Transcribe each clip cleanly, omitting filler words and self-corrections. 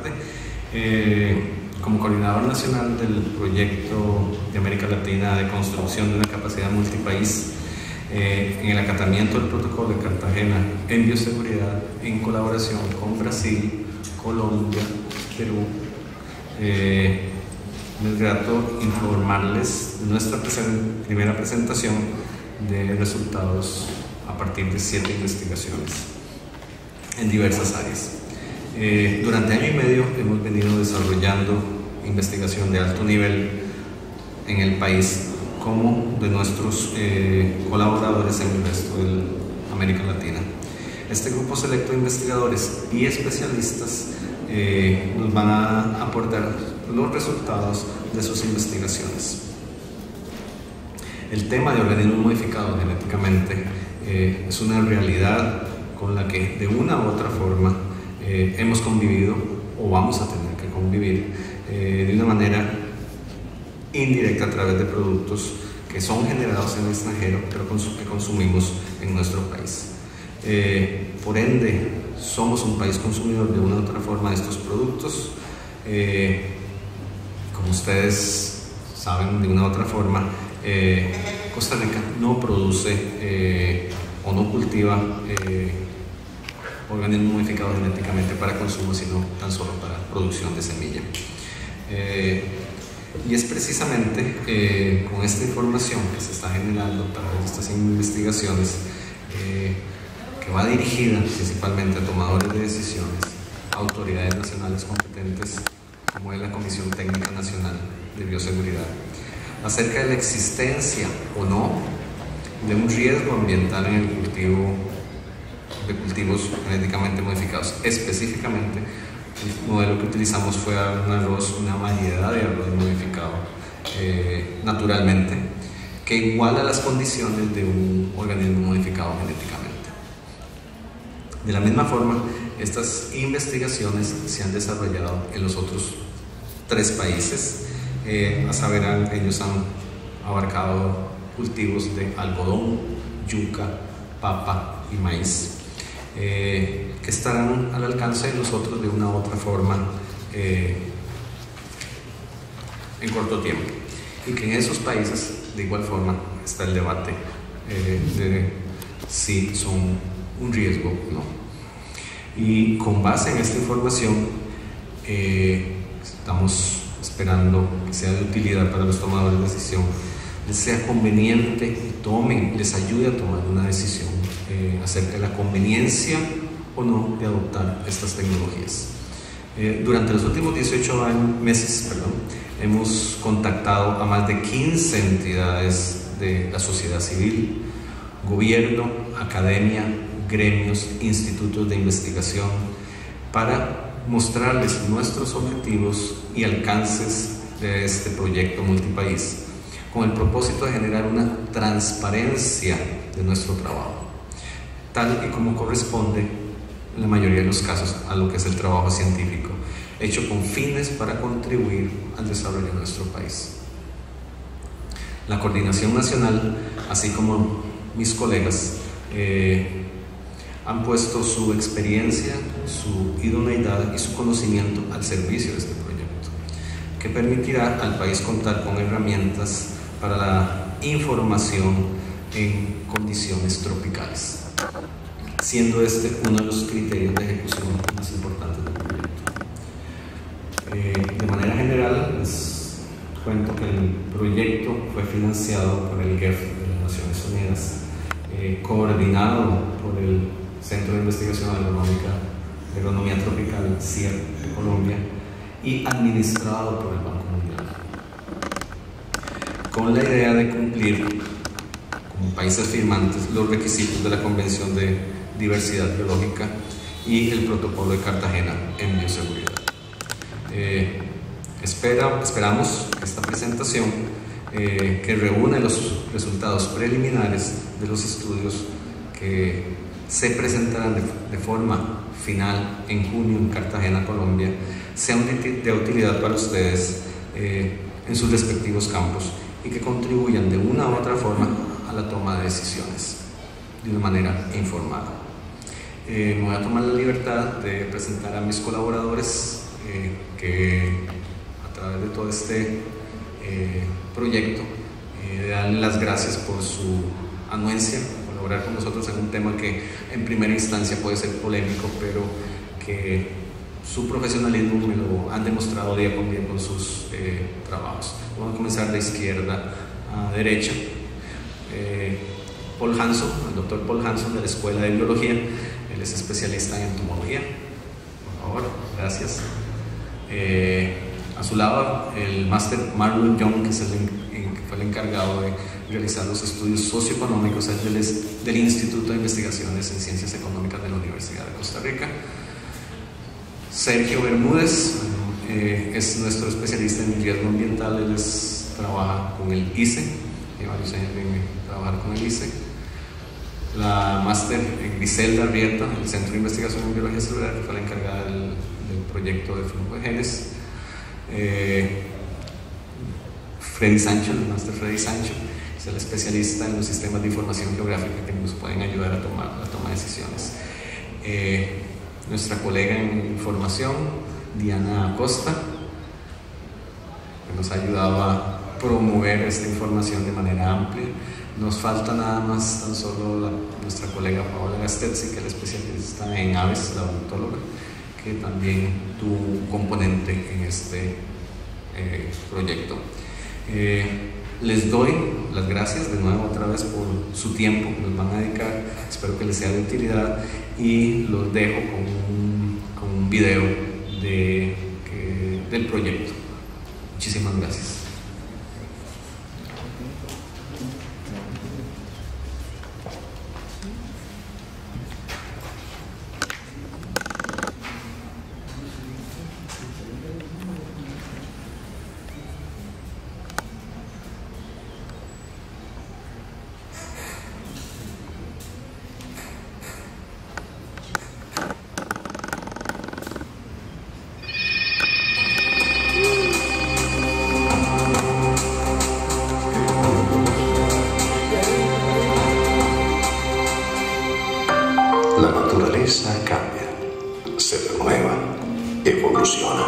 tarde. Como coordinador nacional del proyecto de América Latina de construcción de una capacidad multipaís, en el acatamiento del protocolo de Cartagena en bioseguridad, en colaboración con Brasil, Colombia, Perú, es grato informarles de nuestra primera presentación de resultados a partir de 7 investigaciones en diversas áreas. Durante año y medio hemos venido desarrollando investigación de alto nivel en el país, como de nuestros colaboradores en el resto de América Latina. Este grupo selecto de investigadores y especialistas nos van a aportar los resultados de sus investigaciones. El tema de organismos modificados genéticamente es una realidad con la que de una u otra forma hemos convivido o vamos a tener que convivir de una manera indirecta a través de productos que son generados en el extranjero pero que consumimos en nuestro país. Por ende, somos un país consumidor de una u otra forma de estos productos. Como ustedes saben, de una u otra forma, Costa Rica no produce o no cultiva organismos modificados genéticamente para consumo, sino tan solo para producción de semilla. Y es precisamente con esta información que se está generando a través de estas investigaciones, que va dirigida principalmente a tomadores de decisiones, a autoridades nacionales competentes, como es la Comisión Técnica Nacional de Bioseguridad, acerca de la existencia o no de un riesgo ambiental en el cultivo de cultivos genéticamente modificados. Específicamente, el modelo que utilizamos fue un arroz, una variedad de arroz modificado naturalmente, que iguala las condiciones de un organismo modificado genéticamente. De la misma forma, estas investigaciones se han desarrollado en los otros 3 países. A saber, ellos han abarcado cultivos de algodón, yuca, papa y maíz, que estarán al alcance de nosotros de una u otra forma en corto tiempo, y que en esos países de igual forma está el debate de si son un riesgo o no. Y con base en esta información estamos esperando que sea de utilidad para los tomadores de decisión, les sea conveniente y les ayude a tomar una decisión acerca de la conveniencia o no de adoptar estas tecnologías. Durante los últimos 18 meses, hemos contactado a más de 15 entidades de la sociedad civil, gobierno, academia, gremios, institutos de investigación, para mostrarles nuestros objetivos y alcances de este proyecto multipaís, con el propósito de generar una transparencia de nuestro trabajo, tal y como corresponde en la mayoría de los casos a lo que es el trabajo científico, hecho con fines para contribuir al desarrollo de nuestro país. La coordinación nacional, así como mis colegas, han puesto su experiencia, su idoneidad y su conocimiento al servicio de este proyecto, que permitirá al país contar con herramientas para la información en condiciones tropicales, siendo este uno de los criterios de ejecución más importantes del proyecto. De manera general, les cuento que el proyecto fue financiado por el GEF de las Naciones Unidas, coordinado por el Centro de Investigación Agronómica de Agronomía Tropical, CIER, de Colombia, y administrado por el Banco Mundial, con la idea de cumplir como países firmantes los requisitos de la Convención de Diversidad Biológica y el Protocolo de Cartagena en bioseguridad. Esperamos que esta presentación, que reúne los resultados preliminares de los estudios que se presentarán de forma final en junio en Cartagena, Colombia, sea de utilidad para ustedes en sus respectivos campos, y que contribuyan de una u otra forma a la toma de decisiones de una manera informada. Me voy a tomar la libertad de presentar a mis colaboradores que a través de todo este proyecto, darle las gracias por su anuencia, colaborar con nosotros en un tema que en primera instancia puede ser polémico, pero que su profesionalismo me lo han demostrado día con día con sus trabajos. Vamos a comenzar de izquierda a derecha. Paul Hanson, el doctor Paul Hanson de la Escuela de Biología, él es especialista en entomología. Por favor, gracias. A su lado, el máster Marlon Young, que fue el encargado de realizar los estudios socioeconómicos del Instituto de Investigaciones en Ciencias Económicas de la Universidad de Costa Rica. Sergio Bermúdez es nuestro especialista en riesgo ambiental. Él trabaja con el ICE, tiene varios años de trabajar con el ICE. La máster Griselda Arrieta, del Centro de Investigación en Biología Celular, que fue la encargada del proyecto de flujo de genes. Freddy Sancho, el máster Freddy Sancho, es el especialista en los sistemas de información geográfica que nos pueden ayudar a tomar decisiones. Nuestra colega en información, Diana Acosta, que nos ha ayudado a promover esta información de manera amplia. Nos falta nada más tan solo nuestra colega Paola Gastezzi, que es la especialista en aves, la odontóloga, que también tuvo un componente en este proyecto. Les doy las gracias de nuevo otra vez por su tiempo, nos van a dedicar, espero que les sea de utilidad, y los dejo con un video del proyecto. Muchísimas gracias. La naturaleza cambia, se renueva, evoluciona.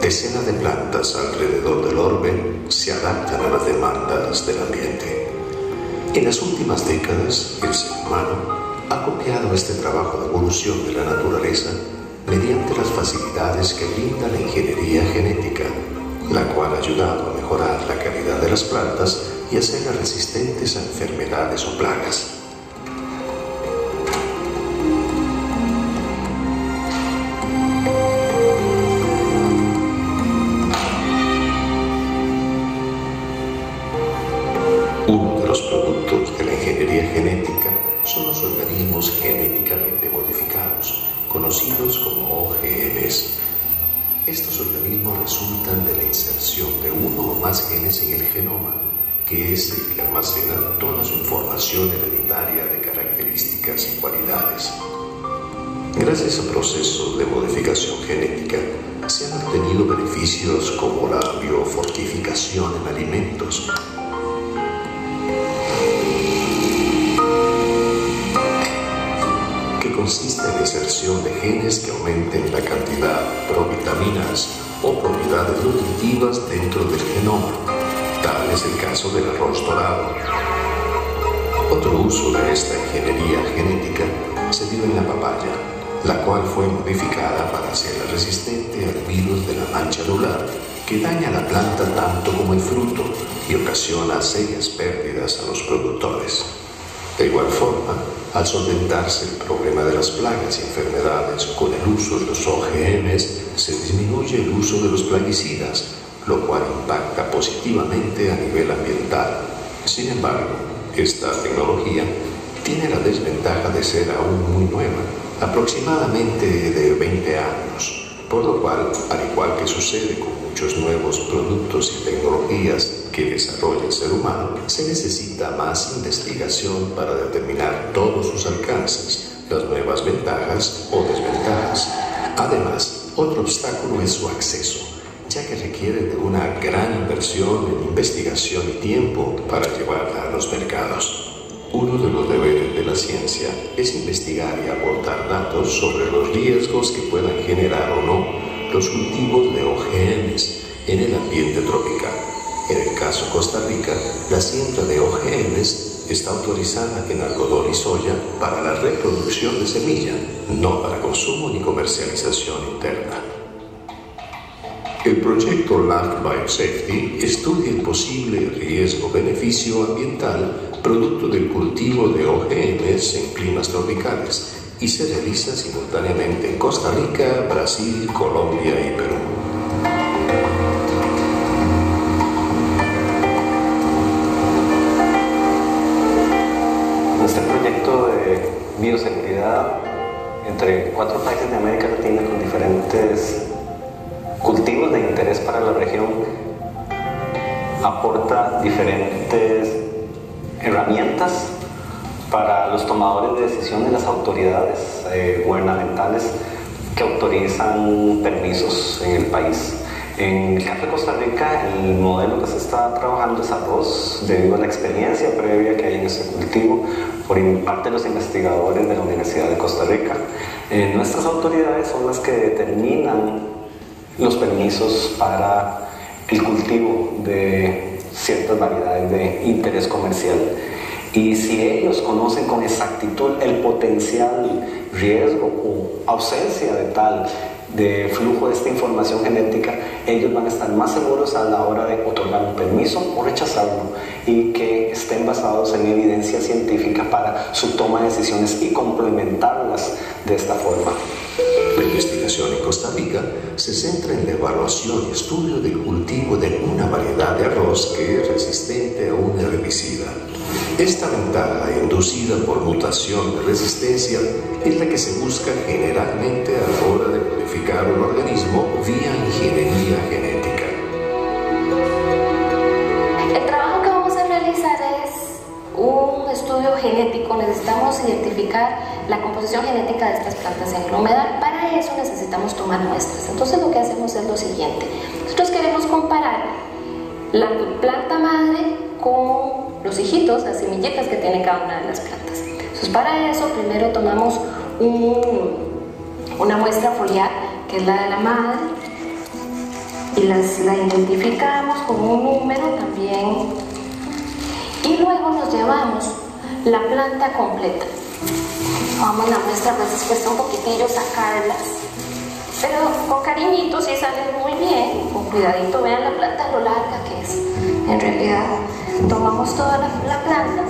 Decenas de plantas alrededor del orbe se adaptan a las demandas del ambiente. En las últimas décadas, el ser humano ha copiado este trabajo de evolución de la naturaleza mediante las facilidades que brinda la ingeniería genética, la cual ha ayudado a mejorar la calidad de las plantas y hacerlas resistentes a enfermedades o plagas. Uno de los productos de la ingeniería genética son los organismos genéticamente modificados, conocidos como OGMs. Estos organismos resultan de la inserción de uno o más genes en el genoma, que es el que almacena toda su información hereditaria de características y cualidades. Gracias a procesos de modificación genética, se han obtenido beneficios como la biofortificación en alimentos, consiste en la inserción de genes que aumenten la cantidad de provitaminas o propiedades nutritivas dentro del genoma. Tal es el caso del arroz dorado. Otro uso de esta ingeniería genética se dio en la papaya, la cual fue modificada para hacerla resistente al virus de la mancha anular, que daña a la planta tanto como el fruto y ocasiona serias pérdidas a los productores. De igual forma, al solventarse el problema de las plagas y enfermedades con el uso de los OGMs, se disminuye el uso de los plaguicidas, lo cual impacta positivamente a nivel ambiental. Sin embargo, esta tecnología tiene la desventaja de ser aún muy nueva, aproximadamente de 20 años, por lo cual, al igual que sucede con muchos nuevos productos y tecnologías que desarrolla el ser humano, se necesita más investigación para determinar todos sus alcances, las nuevas ventajas o desventajas. Además, otro obstáculo es su acceso, ya que requiere de una gran inversión en investigación y tiempo para llevarla a los mercados. Uno de los deberes de la ciencia es investigar y aportar datos sobre los riesgos que puedan generar o no los cultivos de OGMs en el ambiente tropical. En el caso de Costa Rica, la siembra de OGMs está autorizada en algodón y soya para la reproducción de semilla, no para consumo ni comercialización interna. El proyecto Land Biosafety estudia el posible riesgo-beneficio ambiental producto del cultivo de OGMs en climas tropicales y se realiza simultáneamente en Costa Rica, Brasil, Colombia y Perú. Este proyecto de bioseguridad entre 4 países de América Latina con diferentes cultivos de interés para la región aporta diferentes herramientas para los tomadores de decisiones, las autoridades gubernamentales que autorizan permisos en el país. En el caso de Costa Rica, el modelo que se está trabajando es arroz, debido a la experiencia previa que hay en ese cultivo por parte de los investigadores de la Universidad de Costa Rica. Nuestras autoridades son las que determinan los permisos para el cultivo de ciertas variedades de interés comercial. Y si ellos conocen con exactitud el potencial riesgo o ausencia de flujo de esta información genética, ellos van a estar más seguros a la hora de otorgar un permiso o rechazarlo, y que estén basados en evidencia científica para su toma de decisiones y complementarlas de esta forma. La investigación en Costa Rica se centra en la evaluación y estudio del cultivo de una variedad de arroz que es resistente a un herbicida. Esta ventaja inducida por mutación de resistencia es la que se busca generalmente a la hora de modificar un organismo vía ingeniería genética. El trabajo que vamos a realizar es un estudio genético. Necesitamos identificar la composición genética de estas plantas en el humedal. Para eso necesitamos tomar muestras. Entonces lo que hacemos es lo siguiente: nosotros queremos comparar la planta madre con los hijitos, las semillitas que tiene cada una de las plantas. Entonces para eso primero tomamos una muestra foliar, que es la de la madre, y la identificamos con un número también, y luego nos llevamos la planta completa. Vamos, la muestra, a veces cuesta un poquitillo sacarlas, pero con cariñito sí sale muy bien, con cuidadito. Vean la planta lo larga que es. En realidad tomamos toda la planta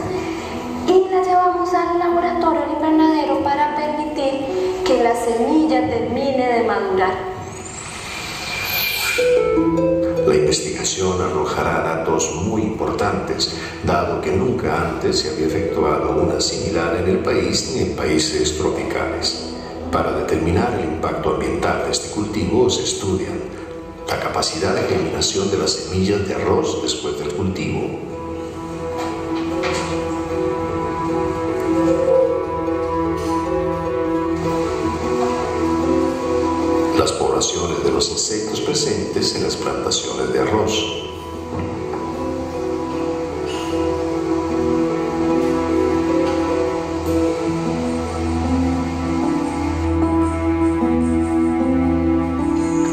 y la llevamos al laboratorio, al invernadero, para permitir que la semilla termine de madurar. La investigación arrojará datos muy importantes, dado que nunca antes se había efectuado una similar en el país ni en países tropicales. Para determinar el impacto ambiental de este cultivo se estudian la capacidad de germinación de las semillas de arroz después del cultivo, las poblaciones de los insectos presentes en las plantaciones de arroz,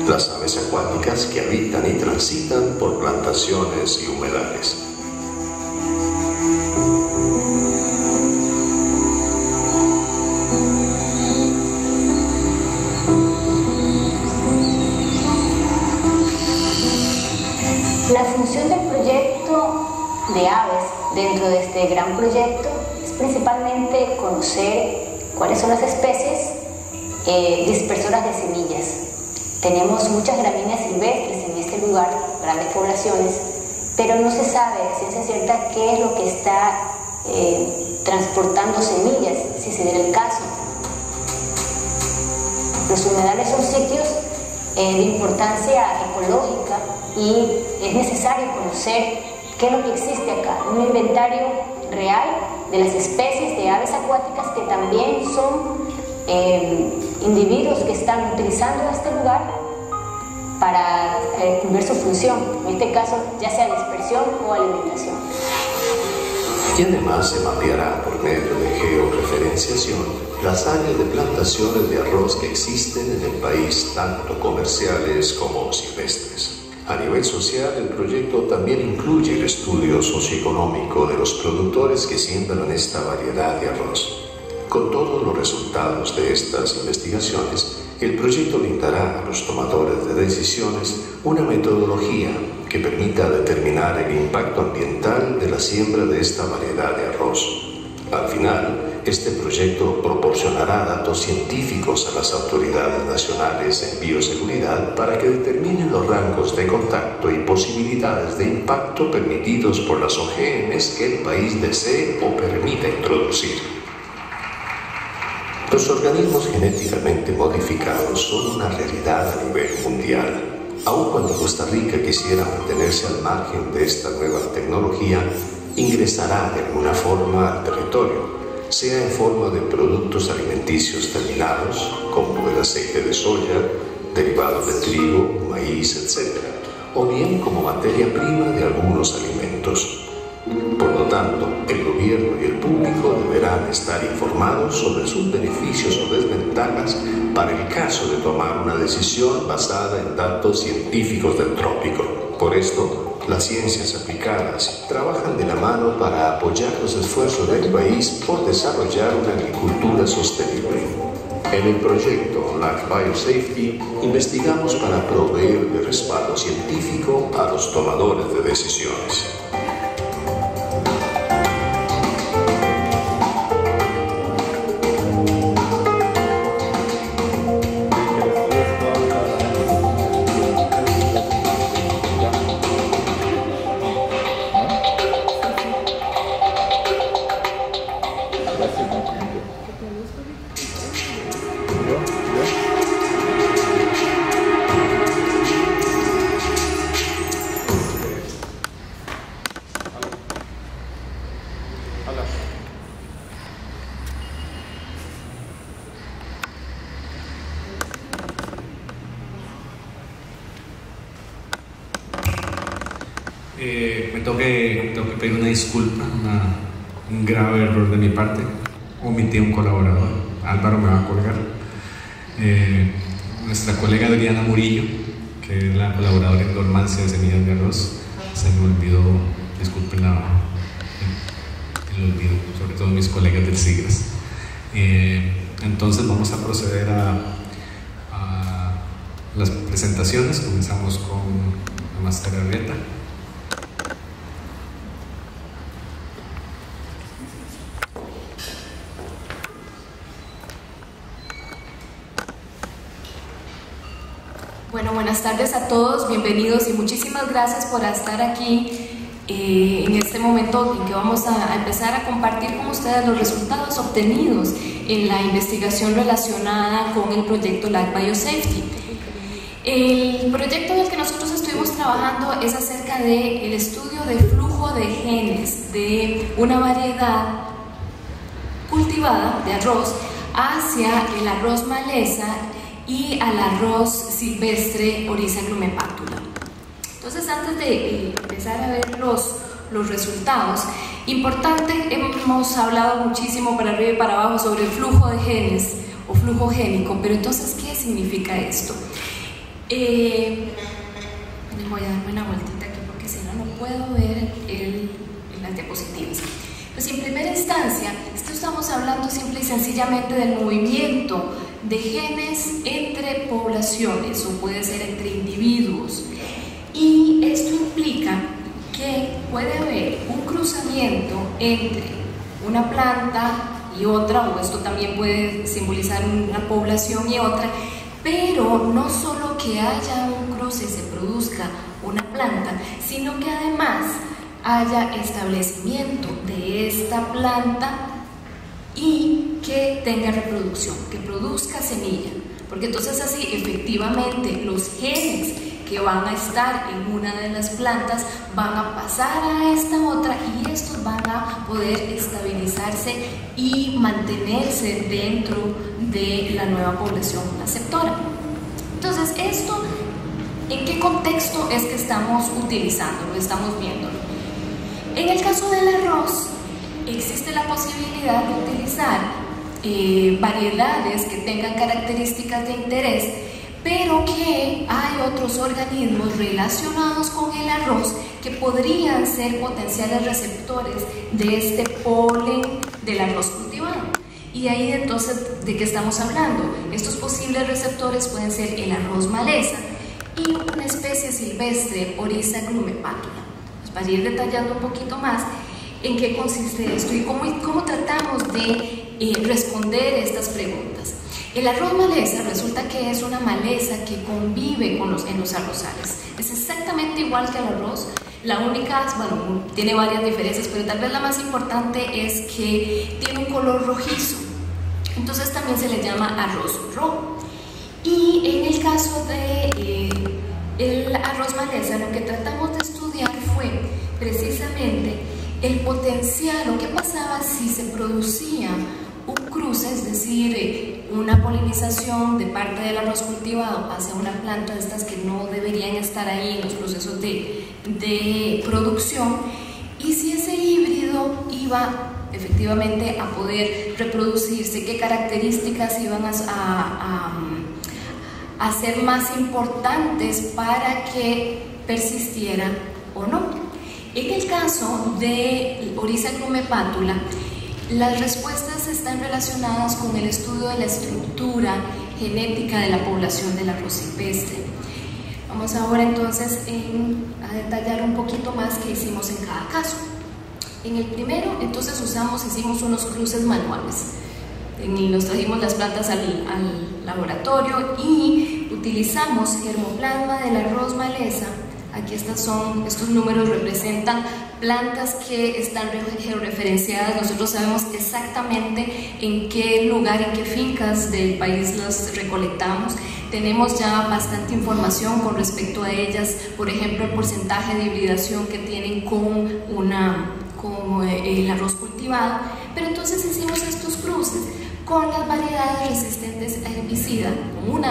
las aves acuáticas que habitan y transitan por plantaciones y humedales. La función del proyecto de aves dentro de este gran proyecto es principalmente conocer cuáles son las especies dispersoras de semillas. Tenemos muchas gramíneas silvestres en este lugar, grandes poblaciones, pero no se sabe a ciencia cierta qué es lo que está transportando semillas, si se diera el caso. Los humedales son sitios de importancia ecológica y es necesario conocer qué es lo que existe acá, un inventario real de las especies de aves acuáticas que también son individuos que están utilizando este lugar para cumplir su función, en este caso ya sea dispersión o alimentación. Y además se mapeará por medio de georreferenciación las áreas de plantaciones de arroz que existen en el país, tanto comerciales como silvestres. A nivel social, el proyecto también incluye el estudio socioeconómico de los productores que siembran esta variedad de arroz. Con todos los resultados de estas investigaciones, el proyecto brindará a los tomadores de decisiones una metodología que permita determinar el impacto ambiental de la siembra de esta variedad de arroz. Al final, este proyecto proporcionará datos científicos a las autoridades nacionales en bioseguridad para que determinen los rangos de contacto y posibilidades de impacto permitidos por las OGMs que el país desee o permita introducir. Los organismos genéticamente modificados son una realidad a nivel mundial. Aun cuando Costa Rica quisiera mantenerse al margen de esta nueva tecnología, ingresará de alguna forma al territorio, sea en forma de productos alimenticios terminados, como el aceite de soya, derivados de trigo, maíz, etc., o bien como materia prima de algunos alimentos. Por lo tanto, el gobierno y el público deberán estar informados sobre sus beneficios o desventajas para el caso de tomar una decisión basada en datos científicos del trópico. Por esto, las ciencias aplicadas trabajan de la mano para apoyar los esfuerzos del país por desarrollar una agricultura sostenible. En el proyecto LAC Biosafety investigamos para proveer de respaldo científico a los tomadores de decisiones. Tengo que pedir una disculpa, un grave error de mi parte. Omití a un colaborador, Álvaro me va a colgar. Nuestra colega Adriana Murillo, que es la colaboradora en dormancia de semillas de arroz, se me olvidó, disculpen el olvido, sobre todo mis colegas del SIGRAS. Entonces vamos a proceder a las presentaciones. Comenzamos con la máster Arrieta. Bueno, buenas tardes a todos, bienvenidos y muchísimas gracias por estar aquí en este momento en que vamos a empezar a compartir con ustedes los resultados obtenidos en la investigación relacionada con el proyecto LAC Biosafety. El proyecto en el que nosotros estuvimos trabajando es acerca del estudio de flujo de genes de una variedad cultivada de arroz hacia el arroz maleza y al arroz silvestre Oryza glumepatula. Entonces, antes de empezar a ver los resultados, importante, hemos hablado muchísimo para arriba y para abajo sobre el flujo de genes o flujo génico, pero entonces, ¿qué significa esto? Voy a darme una vueltita aquí porque si no, no puedo ver las diapositivas. Pues en primera instancia, estamos hablando simple y sencillamente del movimiento de genes entre poblaciones o puede ser entre individuos, y esto implica que puede haber un cruzamiento entre una planta y otra, o esto también puede simbolizar una población y otra, pero no solo que haya un cruce y se produzca una planta, sino que además haya establecimiento de esta planta y que tenga reproducción, que produzca semilla, porque entonces así efectivamente los genes que van a estar en una de las plantas van a pasar a esta otra y estos van a poder estabilizarse y mantenerse dentro de la nueva población receptora. Entonces, esto, ¿en qué contexto es que estamos utilizándolo, estamos viéndolo? En el caso del arroz, existe la posibilidad de utilizar variedades que tengan características de interés, pero que hay otros organismos relacionados con el arroz que podrían ser potenciales receptores de este polen del arroz cultivado. Y ahí entonces, ¿de qué estamos hablando? Estos posibles receptores pueden ser el arroz maleza y una especie silvestre, Oryza glumepatula. Pues para ir detallando un poquito más en qué consiste esto y cómo tratamos de responder estas preguntas. El arroz maleza resulta que es una maleza que convive en los arrozales. Es exactamente igual que el arroz. La única, bueno, tiene varias diferencias, pero tal vez la más importante es que tiene un color rojizo. Entonces también se le llama arroz rojo. Y en el caso de el arroz maleza, lo que tratamos de estudiar fue precisamente el potencial, o qué pasaba si se producía un cruce, es decir, una polinización de parte del arroz cultivado hacia una planta de estas que no deberían estar ahí en los procesos de producción, y si ese híbrido iba efectivamente a poder reproducirse, qué características iban a ser más importantes para que persistieran o no. En el caso de Oryza glumepatula, las respuestas están relacionadas con el estudio de la estructura genética de la población del arroz silvestre. Vamos ahora entonces a detallar un poquito más qué hicimos en cada caso. En el primero, entonces hicimos unos cruces manuales. Nos trajimos las plantas al laboratorio y utilizamos germoplasma del arroz maleza. Aquí estos números representan plantas que están georreferenciadas. Nosotros sabemos exactamente en qué lugar, en qué fincas del país las recolectamos. Tenemos ya bastante información con respecto a ellas, por ejemplo, el porcentaje de hibridación que tienen con el arroz cultivado. Pero entonces hicimos estos cruces con las variedades resistentes a herbicida, con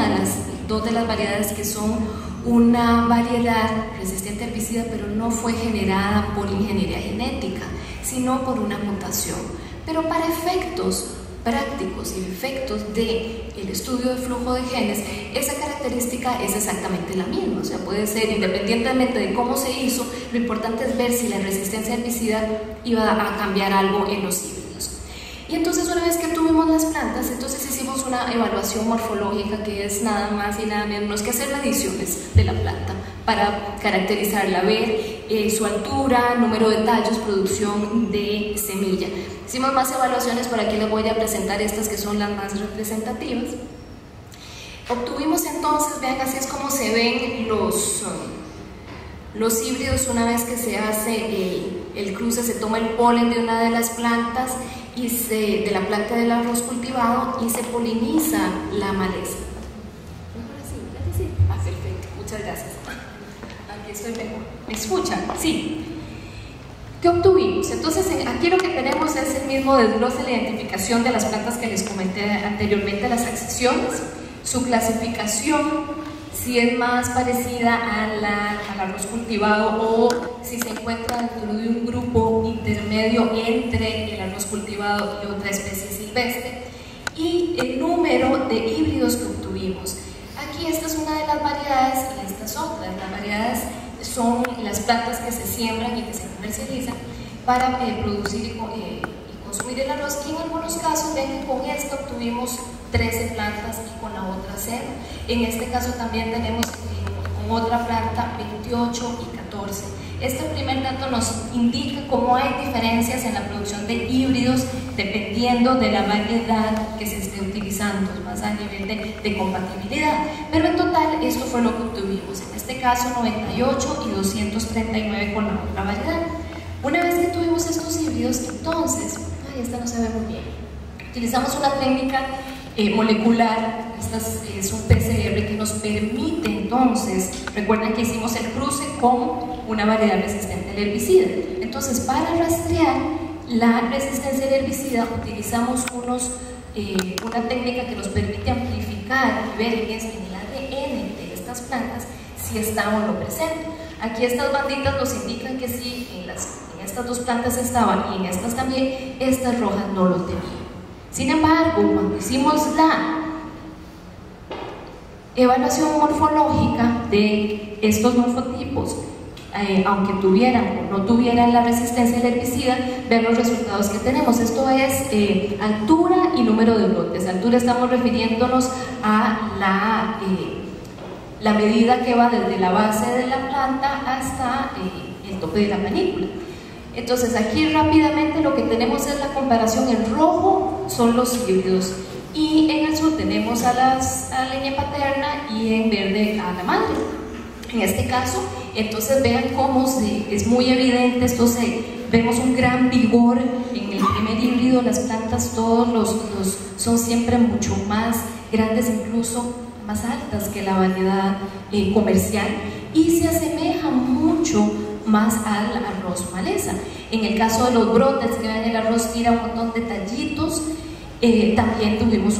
dos de las variedades que son una variedad resistente a herbicida, pero no fue generada por ingeniería genética, sino por una mutación. Pero para efectos prácticos y efectos del estudio de flujo de genes, esa característica es exactamente la misma. O sea, puede ser, independientemente de cómo se hizo, lo importante es ver si la resistencia a herbicida iba a cambiar algo en los híbridos. Y entonces, una vez que tuvimos las plantas, entonces hicimos una evaluación morfológica, que es nada más y nada menos que hacer mediciones de la planta para caracterizarla, ver su altura, número de tallos, producción de semilla. Hicimos más evaluaciones, por aquí les voy a presentar estas que son las más representativas. Obtuvimos entonces, vean, así es como se ven los híbridos una vez que se hace el cruce. Se toma el polen de una de las plantas de la planta del arroz cultivado y se poliniza la maleza. Sí. Perfecto, muchas gracias. Aquí estoy mejor. ¿Me escuchan? Sí. ¿Qué obtuvimos? Entonces, aquí lo que tenemos es el mismo desglose de la identificación de las plantas que les comenté anteriormente, las accesiones, su clasificación, si es más parecida al arroz cultivado o si se encuentra dentro de un grupo intermedio entre el arroz cultivado y otra especie silvestre, y el número de híbridos que obtuvimos. Aquí esta es una de las variedades y esta es otra. Las variedades son las plantas que se siembran y que se comercializan para producir y consumir el arroz, y en algunos casos ven que con esta obtuvimos 13 plantas y con la otra 0. En este caso también tenemos con otra planta 28 y 14. Este primer dato nos indica cómo hay diferencias en la producción de híbridos dependiendo de la variedad que se esté utilizando, más a nivel de compatibilidad. Pero en total esto fue lo que obtuvimos. En este caso 98 y 239 con la otra variedad. Una vez que tuvimos estos híbridos, entonces, esta no se ve muy bien. Utilizamos una técnica molecular, esta es un PCR que nos permite entonces, recuerden que hicimos el cruce con una variedad resistente al herbicida. Entonces, para rastrear la resistencia al herbicida, utilizamos una técnica que nos permite amplificar y ver en el ADN de estas plantas si está o no presente. Aquí estas banditas nos indican que sí, en estas dos plantas estaban y en estas también, estas rojas no lo tenían. Sin embargo, cuando hicimos la evaluación morfológica de estos morfotipos, aunque tuvieran o no tuvieran la resistencia al herbicida, ver los resultados que tenemos. Esto es altura y número de brotes. Altura estamos refiriéndonos a la medida que va desde la base de la planta hasta el tope de la panícula. Entonces aquí rápidamente lo que tenemos es la comparación. En rojo son los híbridos y en azul tenemos a la leña paterna y en verde a la madre. En este caso, entonces vean cómo es muy evidente, vemos un gran vigor en el primer híbrido. Las plantas todos son siempre mucho más grandes, incluso más altas que la variedad comercial, y se asemejan mucho más al arroz maleza. En el caso de los brotes, que ven el arroz tira un montón de tallitos, también tuvimos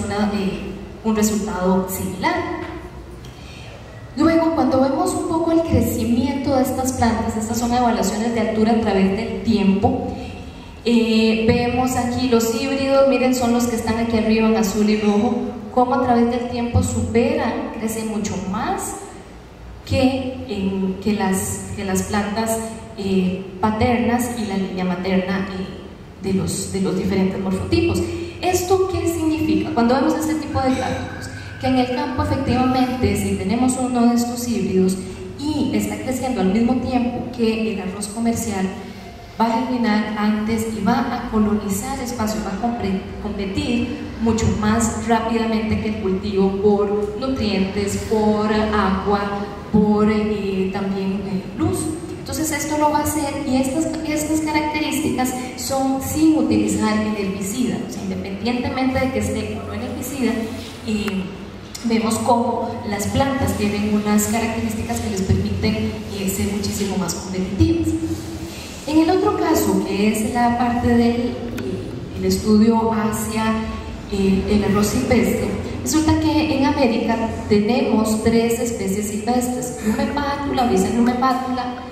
un resultado similar. Luego, cuando vemos un poco el crecimiento de estas plantas, estas son evaluaciones de altura a través del tiempo, vemos aquí los híbridos, miren, son los que están aquí arriba en azul y rojo, cómo a través del tiempo superan, crecen mucho más que las plantas paternas y la línea materna de los diferentes morfotipos. ¿Esto qué significa? Cuando vemos este tipo de gráficos, que en el campo efectivamente, si tenemos uno de estos híbridos y está creciendo al mismo tiempo que el arroz comercial, va a germinar antes y va a colonizar espacio, va a competir mucho más rápidamente que el cultivo por nutrientes, por agua, por también luz. Entonces esto lo va a hacer, y estas características son sin utilizar el herbicida, o sea, independientemente de que esté o no el herbicida. Vemos cómo las plantas tienen unas características que les permiten ser muchísimo más competitivas. En el otro caso, que es la parte del estudio hacia el arroz silvestre, resulta que en América tenemos 3 especies silvestres: Glume pátula, Oryza glume pátula,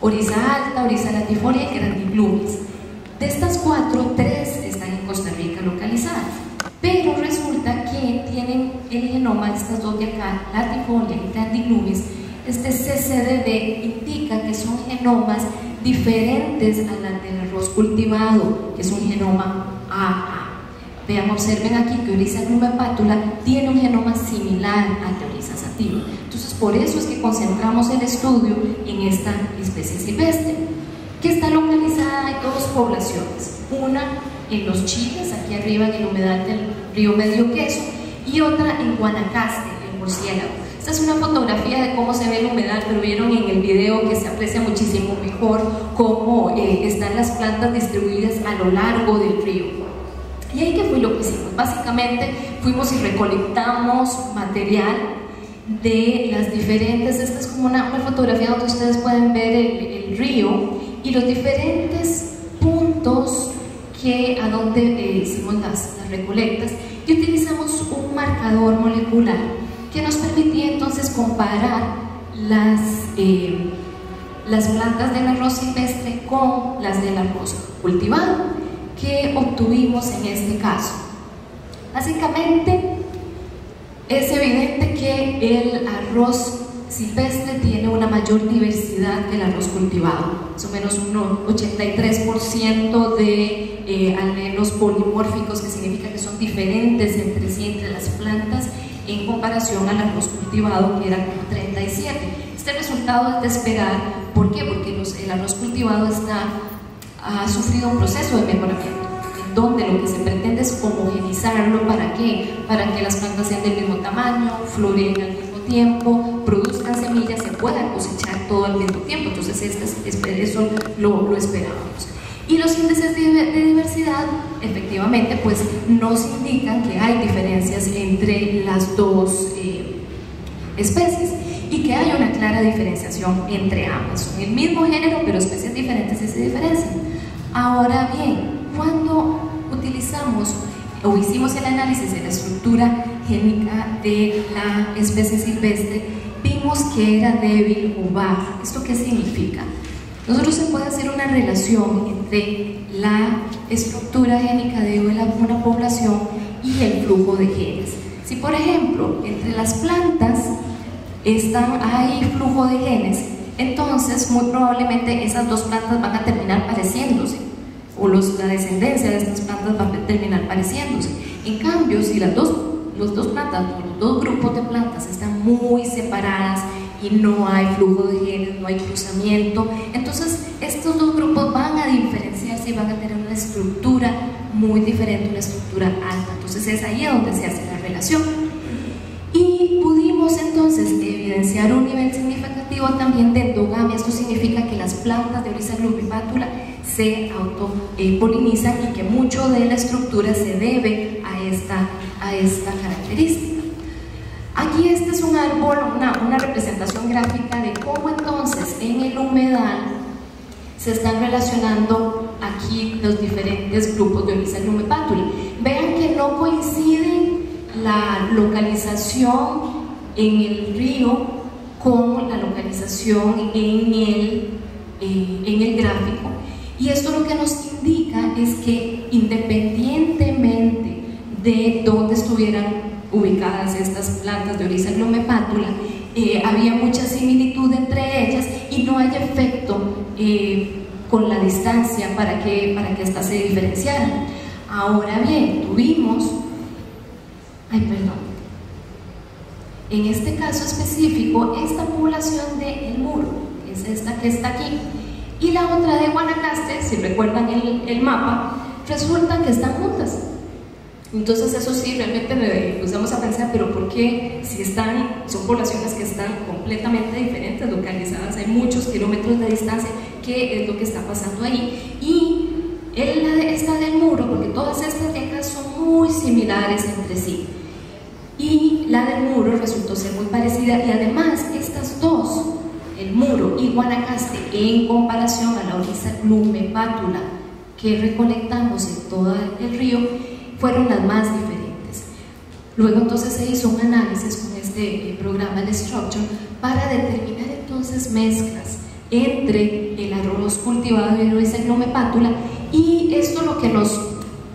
Oryza alta, Oryza latifolia y Grandiglumis. De estas 4, 3 están en Costa Rica localizadas, pero resulta que tienen el genoma, estas dos de acá, latifolia y Grandiglumis. Este CCDD indica que son genomas diferentes a las del arroz cultivado, que es un genoma AA. Vean, observen aquí que Oryza glume pátula tiene un genoma similar al de Oryza sativa. Entonces, por eso es que concentramos el estudio en esta especie silvestre, que está localizada en 2 poblaciones. Una en los Chiles, aquí arriba en el humedal del río Medio Queso, y otra en Guanacaste, el murciélago. Esta es una fotografía de cómo se ve el humedal, pero vieron en el video que se aprecia muchísimo mejor cómo están las plantas distribuidas a lo largo del río. Y ahí, ¿qué fue lo que hicimos? Básicamente fuimos y recolectamos material de las diferentes, esta es como una fotografía donde ustedes pueden ver el río y los diferentes puntos a donde hicimos las recolectas, y utilizamos un marcador molecular que nos permitía entonces comparar las plantas del arroz silvestre con las del arroz cultivado que obtuvimos en este caso. Básicamente es evidente que el arroz silvestre tiene una mayor diversidad que el arroz cultivado, más o menos un 83% de alelos polimórficos, que significa que son diferentes entre sí, entre las plantas, en comparación al arroz cultivado, que era como 37%. Este resultado es de esperar. ¿Por qué? Porque el arroz cultivado ha sufrido un proceso de mejoramiento, en donde lo que se pretende es homogenizarlo. ¿Para qué? Para que las plantas sean del mismo tamaño, floreen al mismo tiempo, produzcan semillas, se puedan cosechar todo al mismo tiempo. Entonces eso lo esperábamos. Y los índices de diversidad efectivamente pues nos indican que hay diferencias entre las dos especies y que hay una clara diferenciación entre ambas. Son el mismo género, pero especies diferentes y se diferencian. Ahora bien, cuando utilizamos o hicimos el análisis de la estructura génica de la especie silvestre, vimos que era débil o baja. ¿Esto qué significa? nosotros se puede hacer una relación entre la estructura génica de una población y el flujo de genes. Si por ejemplo entre las plantas hay flujo de genes, entonces muy probablemente esas dos plantas van a terminar pareciéndose, o la descendencia de estas plantas va a terminar pareciéndose. En cambio, si las dos plantas, los dos grupos de plantas están muy separadas y no hay flujo de genes, no hay cruzamiento, entonces estos dos grupos van a diferenciarse y van a tener una estructura muy diferente, una estructura alta. Entonces es ahí donde se hace la relación. Y pudimos entonces evidenciar un nivel significativo también de endogamia. Esto significa que las plantas de Oryza glumipatula se autopolinizan y que mucho de la estructura se debe a esta característica. Aquí este es un árbol, una representación gráfica de cómo entonces en el humedal se están relacionando aquí los diferentes grupos de Oryza glumipatula. Vean que no coinciden la localización en el río con la localización en el gráfico, y esto lo que nos indica es que independientemente de dónde estuvieran ubicadas estas plantas de Oryza glumipatula, había mucha similitud entre ellas y no hay efecto con la distancia para que éstas se diferenciaran. Ahora bien, en este caso específico, esta población de El Muro, que es esta que está aquí, y la otra de Guanacaste, si recuerdan el mapa, resulta que están juntas. Entonces eso sí, realmente empezamos a pensar, pero ¿por qué si son poblaciones que están completamente diferentes, localizadas, hay muchos kilómetros de distancia, qué es lo que está pasando ahí? Y esta del Muro, porque todas estas de acá son muy similares entre sí, y la del Muro resultó ser muy parecida, y además estas dos, El Muro y Guanacaste, en comparación a la Oryza glumipatula que recolectamos en todo el río, fueron las más diferentes. Luego entonces se hizo un análisis con este programa, el Structure, para determinar entonces mezclas entre el arroz cultivado de Oryza glumipatula, y esto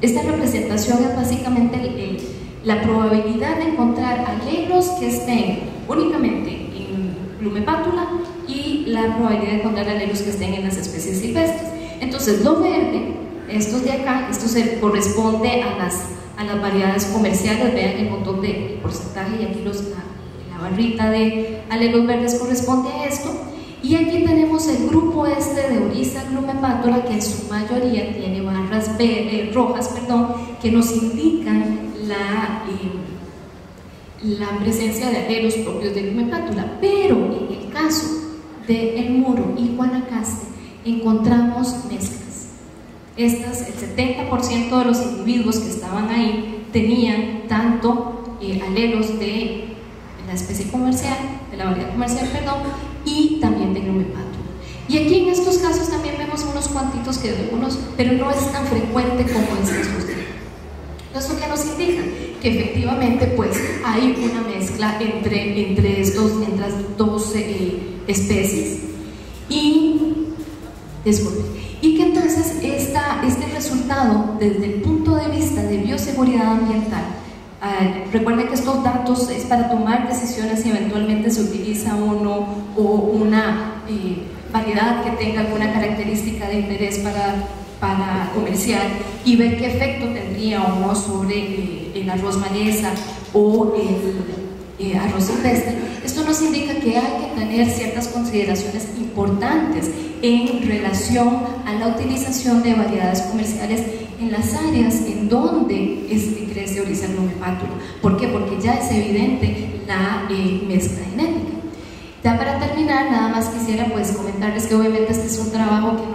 esta representación es básicamente la probabilidad de encontrar alelos que estén únicamente en glumipatula y la probabilidad de encontrar alelos que estén en las especies silvestres. Entonces lo verde, estos de acá, esto se corresponde a las variedades comerciales. Vean el montón de porcentaje, y aquí la barrita de alelos verdes corresponde a esto. Y aquí tenemos el grupo de Oryza glumipatula, que en su mayoría tiene barras rojas, que nos indican la presencia de alelos propios de glumipatula. Pero en el caso de El Muro y Guanacaste encontramos mezclas. El 70% de los individuos que estaban ahí tenían tanto alelos de la especie comercial, de la variedad comercial, y también de glumipatula. Y aquí en estos casos también vemos unos cuantitos pero no es tan frecuente como en estos. Esto que nos indica que efectivamente pues hay una mezcla entre las dos especies, y que entonces este resultado desde el punto de vista de bioseguridad ambiental, recuerden que estos datos es para tomar decisiones si eventualmente se utiliza uno o una variedad que tenga alguna característica de interés para comercial, y ver qué efecto tendría o no sobre el arroz maleza o el arroz silvestre. Esto nos indica que hay que tener ciertas consideraciones importantes en relación a la utilización de variedades comerciales en las áreas en donde crece Oryza glumipatula. ¿Por qué? Porque ya es evidente la mezcla genética. Ya para terminar, nada más quisiera pues comentarles que obviamente este es un trabajo que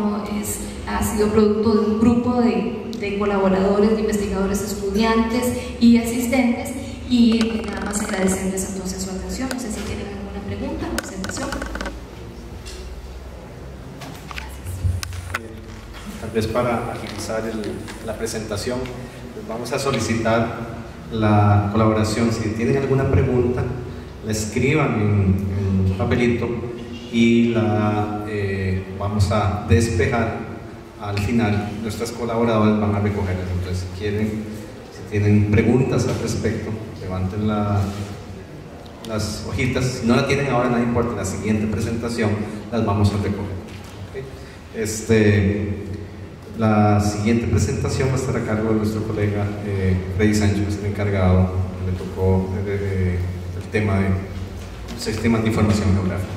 ha sido producto de un grupo de colaboradores, de investigadores, estudiantes y asistentes, y nada más agradecerles entonces su atención. No sé si tienen alguna pregunta o observación. Tal vez para agilizar la presentación, pues vamos a solicitar la colaboración. Si tienen alguna pregunta, la escriban en un papelito y la vamos a despejar al final. Nuestras colaboradoras van a recogerlas. Entonces, si tienen preguntas al respecto, levanten las hojitas. Si no la tienen ahora, no importa, en la siguiente presentación las vamos a recoger. ¿Okay? La siguiente presentación va a estar a cargo de nuestro colega Freddy Sánchez, que es el encargado, le tocó el tema de sistemas de información geográfica.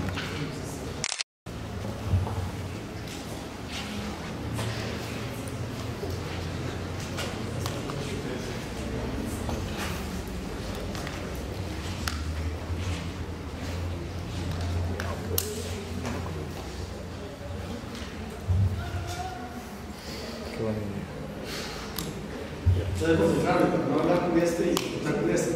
Entonces, concentrarme para no hablar con este y hablar con este.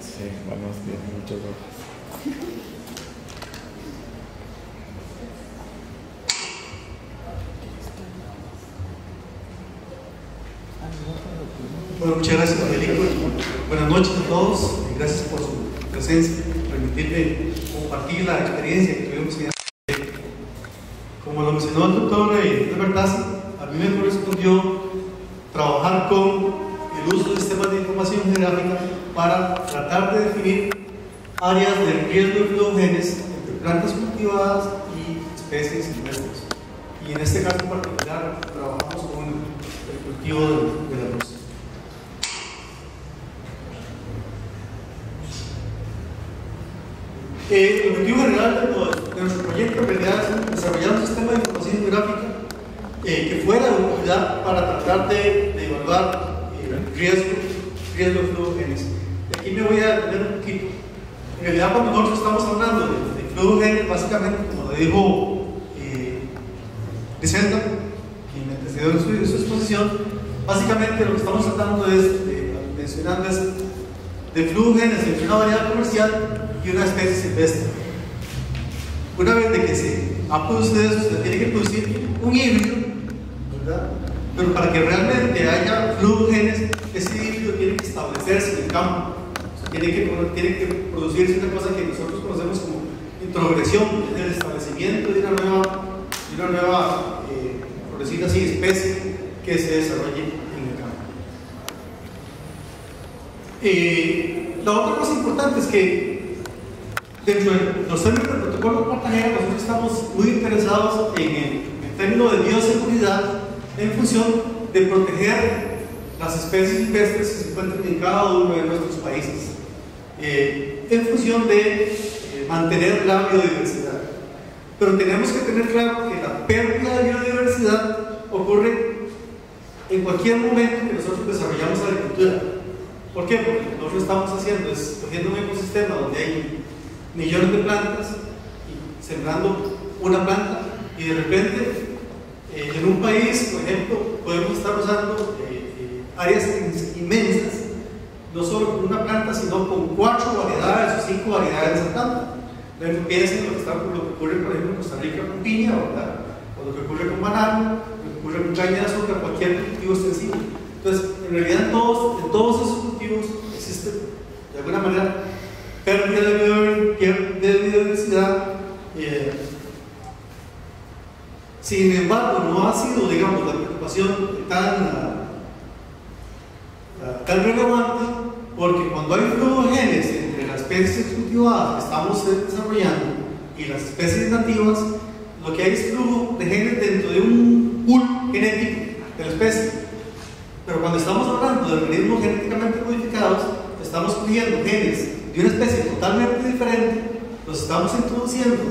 Sí, vamos bien, muchas gracias. Bueno, muchas gracias, Federico. Buenas noches a todos y gracias por su presencia, permitirme compartir la experiencia que tuvimos en este proyecto. Como lo mencionó el doctor Albert Tassi, a mí me correspondió trabajar con el uso de sistemas de información geográfica para tratar de definir áreas de riesgo de fluogenes entre plantas cultivadas y especies silvestres. Y en este caso en particular trabajamos con el cultivo del arroz. El objetivo general de nuestro proyecto en realidad es desarrollar un sistema de información geográfica que fuera de utilidad para tratar de evaluar riesgo de fluogenes. Y aquí me voy a detener un poquito. En realidad, cuando nosotros estamos hablando de fluogenes, básicamente, como le dijo Vicenta, quien me antecedió en su exposición, básicamente lo que estamos tratando es, mencionando es de fluogenes entre una variedad comercial y una especie silvestre. Una vez de que se ha producido eso, se tiene que producir un híbrido, ¿verdad? Pero para que realmente haya fluogenes, ese híbrido tiene que establecerse en el campo. O sea, tiene que producirse una cosa que nosotros conocemos como introgresión, es el establecimiento de una nueva por decirlo así, especie que se desarrolle en el campo. La otra cosa importante es que dentro de los términos del protocolo de Cartagena, nosotros estamos muy interesados en el término de bioseguridad en función de proteger las especies silvestres que se encuentran en cada uno de nuestros países, en función de mantener la biodiversidad. Pero tenemos que tener claro que la pérdida de biodiversidad ocurre en cualquier momento que nosotros desarrollamos agricultura. ¿Por qué? Porque lo que nosotros estamos haciendo es cogiendo un ecosistema donde hay millones de plantas y sembrando una planta, y de repente en un país, por ejemplo, podemos estar usando áreas inmensas, no solo con una planta, sino con 4 variedades o 5 variedades de esa planta. Piensen en lo que ocurre, por ejemplo, en Costa Rica con piña, ¿verdad? O lo que ocurre con banano, lo que ocurre con caña de azúcar, cualquier cultivo extensivo. Entonces, en realidad, en todos esos cultivos existe, de alguna manera, pérdida de biodiversidad. Sin embargo, no ha sido, digamos, la preocupación tan relevante, porque cuando hay fluogenes entre las especies cultivadas que estamos desarrollando y las especies nativas, lo que hay es flujo de genes dentro de un pool genético de la especie. Pero cuando estamos hablando de organismos genéticamente modificados, estamos cogiendo genes de una especie totalmente diferente, los estamos introduciendo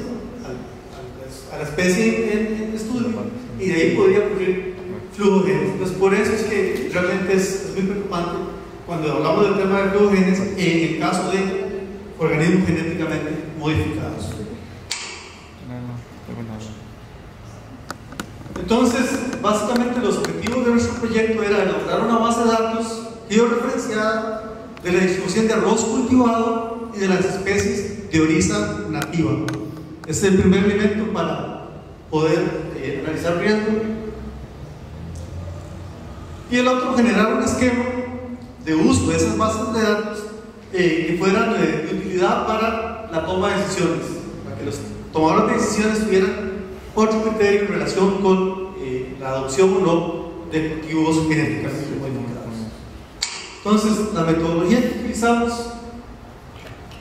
a la especie en estudio, y de ahí podría ocurrir fluogenes. Entonces, por eso es que realmente es muy preocupante cuando hablamos del tema de fluogenes en el caso de organismos genéticamente modificados. Entonces, básicamente los objetivos de nuestro proyecto era elaborar una base de datos que yo referenciaba de la distribución de arroz cultivado y de las especies de oriza nativa. Este es el primer elemento para poder analizar riesgo. Y el otro, generar un esquema de uso de esas bases de datos que fueran de utilidad para la toma de decisiones, para que los tomadores de decisiones tuvieran otro criterio en relación con la adopción o no de cultivos genéticamente modificados. Entonces, la metodología que utilizamos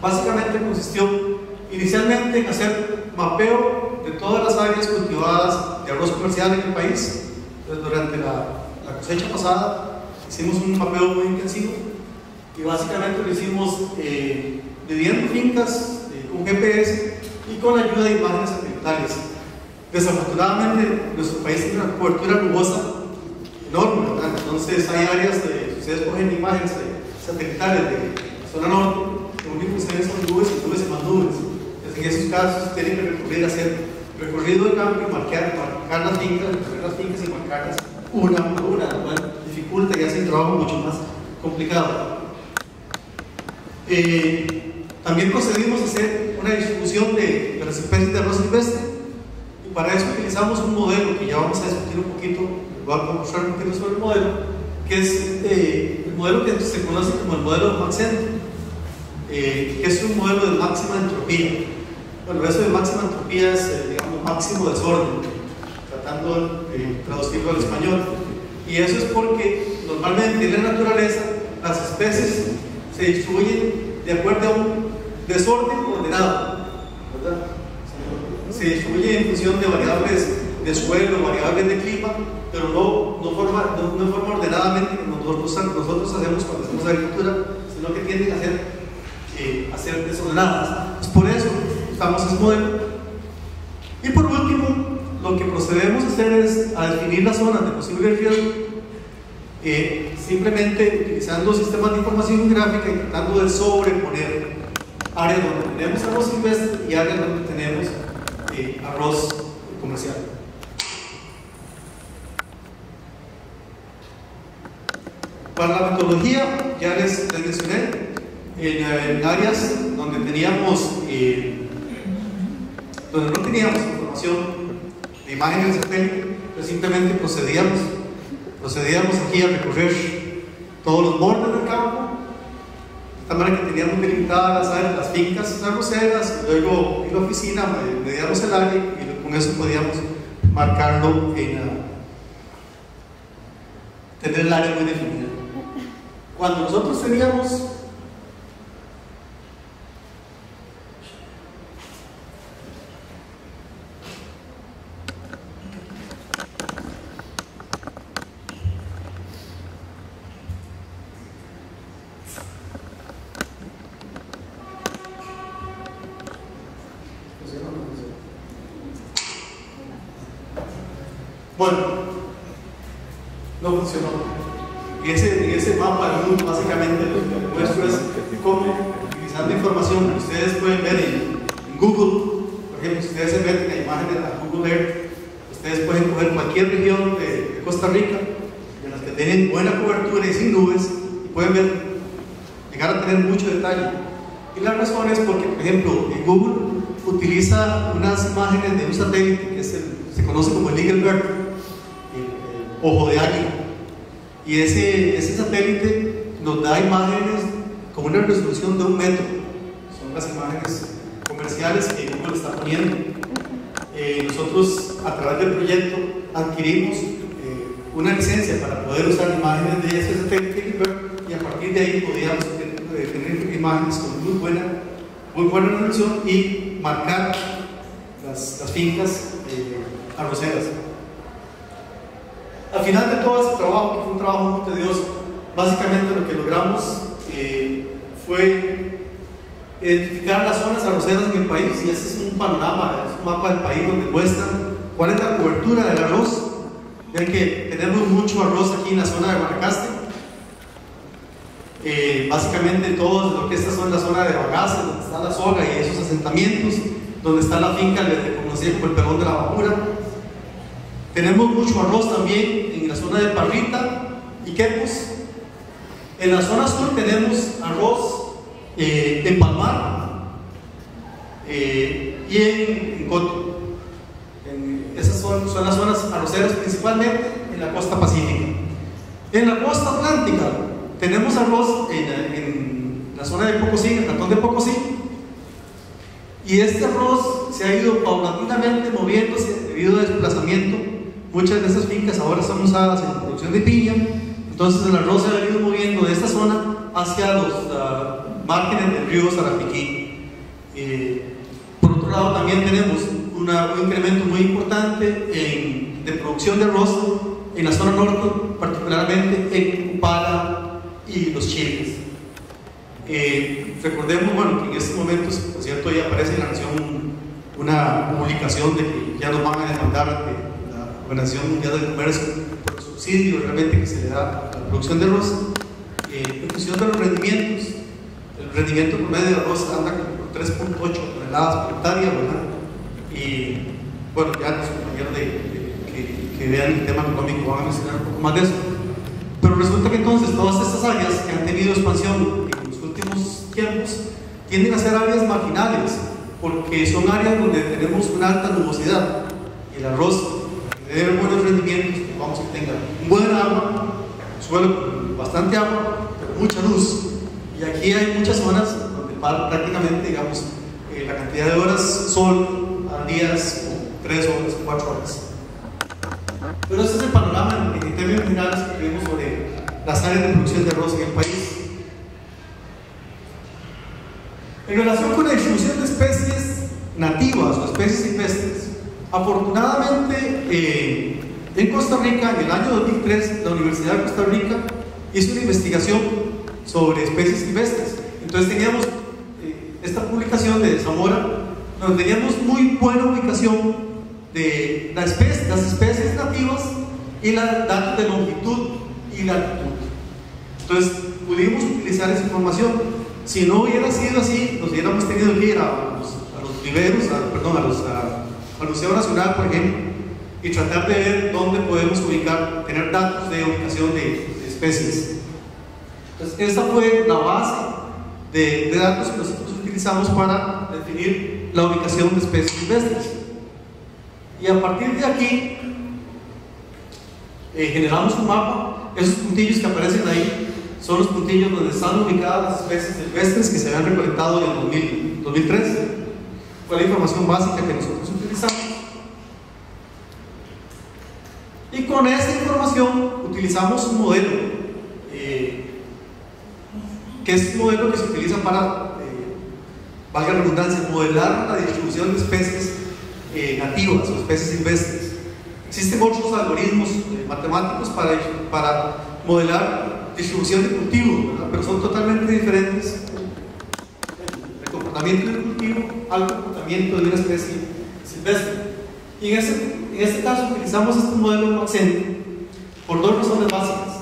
básicamente consistió inicialmente en hacer mapeo de todas las áreas cultivadas de arroz comercial en el país. Entonces, durante la cosecha pasada hicimos un mapeo muy intensivo y básicamente lo hicimos midiendo fincas con GPS y con la ayuda de imágenes satelitales. Desafortunadamente, nuestro país tiene una cobertura nubosa enorme, ¿verdad? Entonces hay áreas si ustedes cogen imágenes satelitales de la zona norte, lo único que se ven son nubes y nubes y más nubes. Entonces, en esos casos tienen que recurrir a hacer recorrido de campo y marcar las fincas, recorrer las fincas y marcarlas una por una, lo cual dificulta y hace el trabajo mucho más complicado. También procedimos a hacer una distribución de las especies de arroz silvestre, y para eso utilizamos un modelo que ya vamos a discutir un poquito, les voy a mostrar un poquito sobre el modelo, que es el modelo que se conoce como el modelo de Maxent, que es un modelo de máxima entropía. Bueno, eso de máxima entropía es, digamos, máximo desorden, tratando de traducirlo al español. Y eso es porque normalmente en la naturaleza las especies se distribuyen de acuerdo a un desorden ordenado, ¿verdad? Se distribuye en función de variables de suelo, variables de clima, pero no de forma ordenadamente como nosotros hacemos cuando hacemos agricultura, sino que tienden a ser desordenadas. Pues por eso usamos ese modelo. Y por último, lo que procedemos a hacer es a definir las zonas de posible riesgo, simplemente utilizando sistemas de información gráfica y tratando de sobreponer áreas donde tenemos arroz silvestre y áreas donde tenemos arroz comercial. Para la metodología, ya les mencioné, en áreas donde donde no teníamos información de imágenes de satélite, pues simplemente procedíamos aquí a recorrer todos los bordes del campo, de esta manera que teníamos delimitadas las fincas arroceras, luego en la oficina medíamos el área y con eso podíamos marcarlo tener el área muy definida. Cuando nosotros teníamos bueno, no funcionó. Y ese mapa básicamente lo que muestro es cómo, utilizando información que ustedes pueden ver en Google, por ejemplo, si ustedes se meten a imágenes a Google Earth, ustedes pueden coger cualquier región de Costa Rica en las que tienen buena cobertura y sin nubes, y pueden llegar a tener mucho detalle. Y la razón es porque, por ejemplo, en Google utiliza unas imágenes de un satélite que se conoce como el Eagle Bird, el ojo de águila. Y ese satélite nos da imágenes con una resolución de 1 metro. Son las imágenes comerciales que Google está poniendo. Nosotros, a través del proyecto, adquirimos una licencia para poder usar imágenes de ese satélite, y a partir de ahí podíamos tener imágenes con muy buena resolución y marcar las fincas arroceras. Al final de todo ese trabajo, que fue un trabajo muy tedioso, básicamente lo que logramos fue identificar las zonas arroceras en el país, y ese es un panorama, es un mapa del país donde muestra cuál es la cobertura del arroz. Ven que tenemos mucho arroz aquí en la zona de Guanacaste, básicamente todo lo que esta son la zona de Bagaces, donde está la soga y esos asentamientos, donde está la finca conocida como el Pelón de la Bajura. Tenemos mucho arroz también en la zona de Parrita y Quepos, En la zona sur tenemos arroz en Palmar y en Coto. Esas son las zonas arroceras principalmente en la costa pacífica. En la costa atlántica tenemos arroz en la zona de Pocosí, en el cantón de Pocosí, y este arroz se ha ido paulatinamente moviéndose debido a desplazamiento. Muchas de esas fincas ahora son usadas en producción de piña, entonces el arroz se ha ido moviendo de esta zona hacia los márgenes del río Sarapiquí. Por otro lado, también tenemos un incremento muy importante de producción de arroz en la zona norte, particularmente en Upala y los Chiles. Recordemos, bueno, que en estos momentos, por cierto, ya aparece en la Nación una publicación de que ya nos van a demandar ante la Organización Mundial del Comercio por el subsidio realmente que se le da a la producción de arroz. En función de los rendimientos, el rendimiento promedio de arroz anda por 3.8 toneladas por hectárea, ¿verdad? Y bueno, ya los compañeros que vean el tema económico van a mencionar un poco más de eso. Pero resulta que entonces todas estas áreas que han tenido expansión en los últimos tiempos tienden a ser áreas marginales, porque son áreas donde tenemos una alta nubosidad. El arroz debe tener buenos rendimientos, vamos a que tenga un buen agua, suelo con bastante agua, pero mucha luz. Y aquí hay muchas zonas donde prácticamente, digamos, la cantidad de horas sol al día es como 3 horas, 4 horas. Pero ese es el panorama en términos generales que tenemos sobre las áreas de producción de arroz en el país. En relación con la distribución de especies nativas o especies silvestres, afortunadamente en Costa Rica, en el año 2003, la Universidad de Costa Rica hizo una investigación sobre especies silvestres. Entonces teníamos esta publicación de Zamora, donde teníamos muy buena ubicación de las especies nativas y los datos de longitud y latitud. Entonces pudimos utilizar esa información. Si no hubiera sido así, nos hubiéramos tenido que ir a los viveros, al Museo Nacional, por ejemplo, y tratar de ver dónde podemos ubicar, tener datos de ubicación de especies. Entonces esta fue la base de datos que nosotros utilizamos para definir la ubicación de especies silvestres. Y a partir de aquí generamos un mapa. Esos puntillos que aparecen ahí son los puntillos donde están ubicadas las especies silvestres que se habían recolectado en el 2003. Fue la información básica que nosotros utilizamos. Y con esta información utilizamos un modelo, que es un modelo que se utiliza para, valga la redundancia, modelar la distribución de especies nativas o especies silvestres. Existen otros algoritmos matemáticos para modelar distribución de cultivo, ¿verdad? Pero son totalmente diferentes. El comportamiento del cultivo al comportamiento de una especie silvestre. Y en este caso utilizamos este modelo Maxent por dos razones básicas.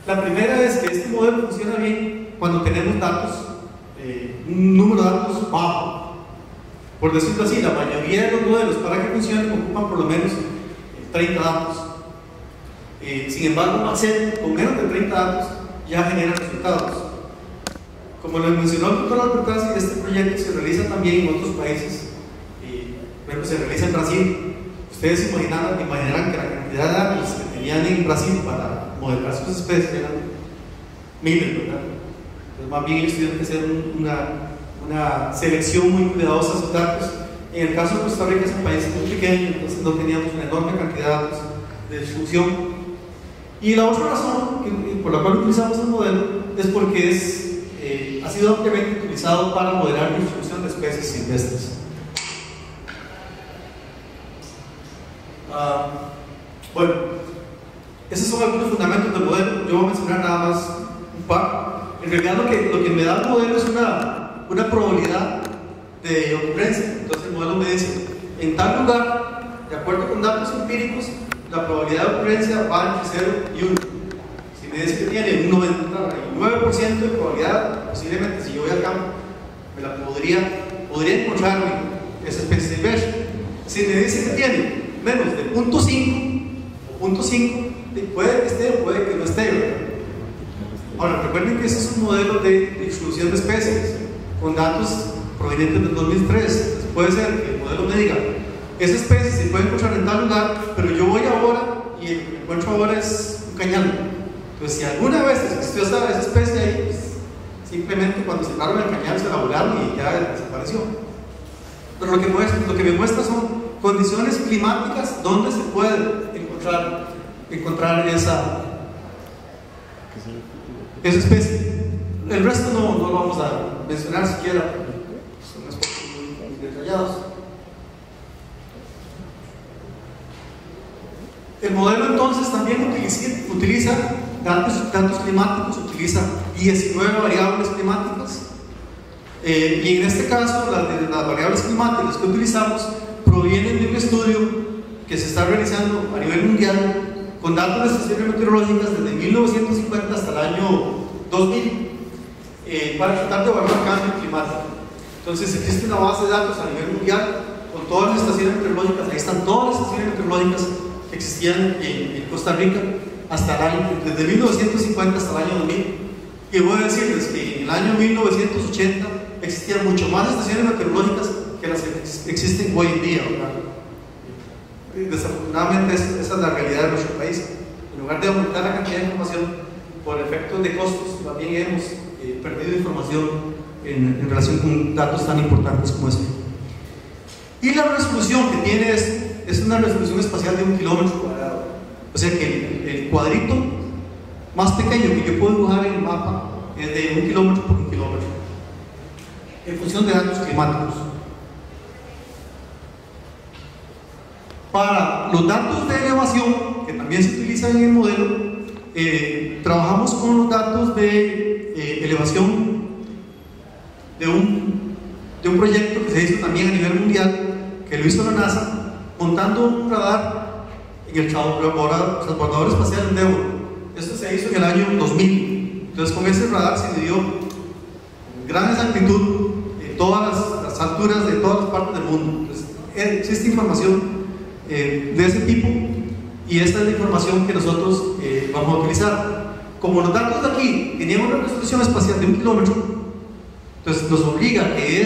La primera es que este modelo funciona bien cuando tenemos datos, un número de datos bajo. Por decirlo así, la mayoría de los modelos para que funcionen ocupan por lo menos 30 datos. Sin embargo, Maxent, con menos de 30 datos, ya genera resultados. Como lo mencionó el doctor Albertazzi, este proyecto se realiza también en otros países. Por ejemplo, se realiza en Brasil. Ustedes imaginarán que la cantidad de datos que tenían en Brasil para modelar sus especies eran miles, ¿verdad? Entonces, más bien ellos tuvieron que hacer una selección muy cuidadosa de esos datos. En el caso de Costa Rica es un país muy pequeño, entonces no teníamos una enorme cantidad de datos de distribución. Y la otra razón por la cual utilizamos el modelo es porque ha sido ampliamente utilizado para modelar la distribución de especies silvestres. Bueno, esos son algunos fundamentos del modelo. Yo voy a mencionar nada más un par. En realidad lo que me da el modelo es una probabilidad de ocurrencia. Entonces el modelo me dice, en tal lugar, de acuerdo con datos empíricos, la probabilidad de ocurrencia va entre 0 y 1. Si me dice que tiene un 99% de probabilidad, posiblemente si yo voy al campo, me la podría encontrarme esa especie de silvestre. Si me dice que tiene menos de 0.5 o 0.5, puede que esté o puede que no esté, ¿verdad? Ahora, recuerden que ese es un modelo de distribución de especies con datos provenientes del 2003. Puede ser que el modelo me diga, esa especie se puede encontrar en tal lugar, pero yo voy ahora y el que encuentro ahora es un cañal. Entonces, si alguna vez existió esa especie ahí, pues, simplemente cuando cerraron el cañal se la volaron y ya desapareció. Pero lo que me muestra son condiciones climáticas donde se puede encontrar esa especie. El resto no lo vamos a mencionar siquiera, son aspectos muy detallados. El modelo entonces también utiliza datos climáticos, utiliza 19 variables climáticas, y en este caso las variables climáticas que utilizamos provienen de un estudio que se está realizando a nivel mundial con datos de estaciones meteorológicas desde 1950 hasta el año 2000, para tratar de evaluar cambio climático. Entonces existe una base de datos a nivel mundial con todas las estaciones meteorológicas. Ahí están todas las estaciones meteorológicas que existían en Costa Rica desde 1950 hasta el año 2000. Y voy a decirles que en el año 1980 existían mucho más estaciones meteorológicas que las que existen hoy en día, ¿verdad? Desafortunadamente esa es la realidad de nuestro país. En lugar de aumentar la cantidad de información por efectos de costos, también hemos perdido información en relación con datos tan importantes como este. Y la resolución que tiene es una resolución espacial de 1 kilómetro cuadrado. O sea que el cuadrito más pequeño que yo puedo dibujar en el mapa es de 1 kilómetro por 1 kilómetro, en función de datos climáticos. Para los datos de elevación, que también se utilizan en el modelo, trabajamos con los datos de elevación de un proyecto que se hizo también a nivel mundial, que lo hizo la NASA, montando un radar en el transbordador espacial Endeavour. Esto se hizo en el año 2000. Entonces, con ese radar se midió con gran exactitud todas las alturas de todas las partes del mundo. Entonces, existe información de ese tipo, y esta es la información que nosotros vamos a utilizar. Como los datos de aquí tenían una resolución espacial de 1 kilómetro, entonces nos obliga a que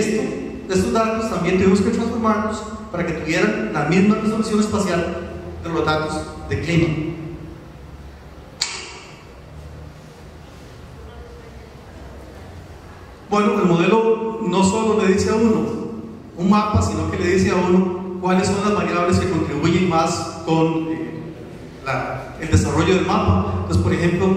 estos datos también tenemos que transformarlos para que tuvieran la misma resolución espacial de los datos de clima. Bueno, el modelo no solo le dice a uno un mapa, sino que le dice a uno cuáles son las variables que contribuyen más con el desarrollo del mapa. Entonces, por ejemplo,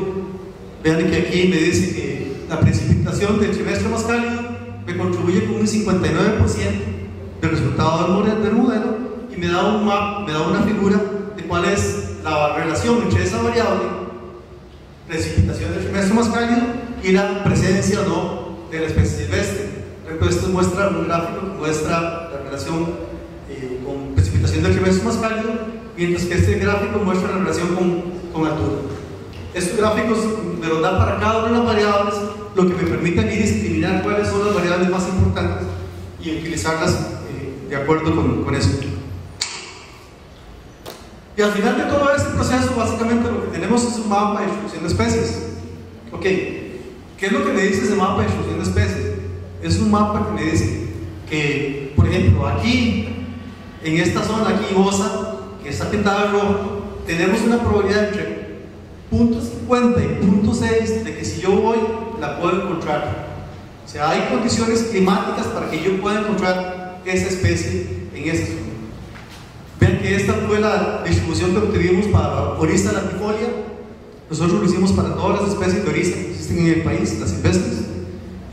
vean que aquí me dice que la precipitación del trimestre más cálido me contribuye con un 59% del resultado del modelo, y me da una figura de cuál es la relación entre esa variable, precipitación del trimestre más cálido, y la presencia o no de la especie silvestre. Por ejemplo, esto muestra un gráfico que muestra la relación con precipitación del trimestre más cálido, mientras que este gráfico muestra la relación con altura. Estos gráficos me los dan para cada una de las variables, lo que me permite a mí discriminar cuáles son las variables más importantes y utilizarlas de acuerdo con eso. Y al final de todo este proceso, básicamente lo que tenemos es un mapa de distribución de especies. Ok, ¿qué es lo que me dice ese mapa de distribución de especies? Es un mapa que me dice que, por ejemplo, aquí, en esta zona, aquí Osa, que está pintada de rojo, tenemos una probabilidad entre 0.50 y 0.6 de que si yo voy, la puedo encontrar. O sea, hay condiciones climáticas para que yo pueda encontrar esa especie en esa zona. Vean que esta fue la distribución que obtuvimos para Orisa latifolia. Nosotros lo hicimos para todas las especies de Orisa que existen en el país, las silvestres.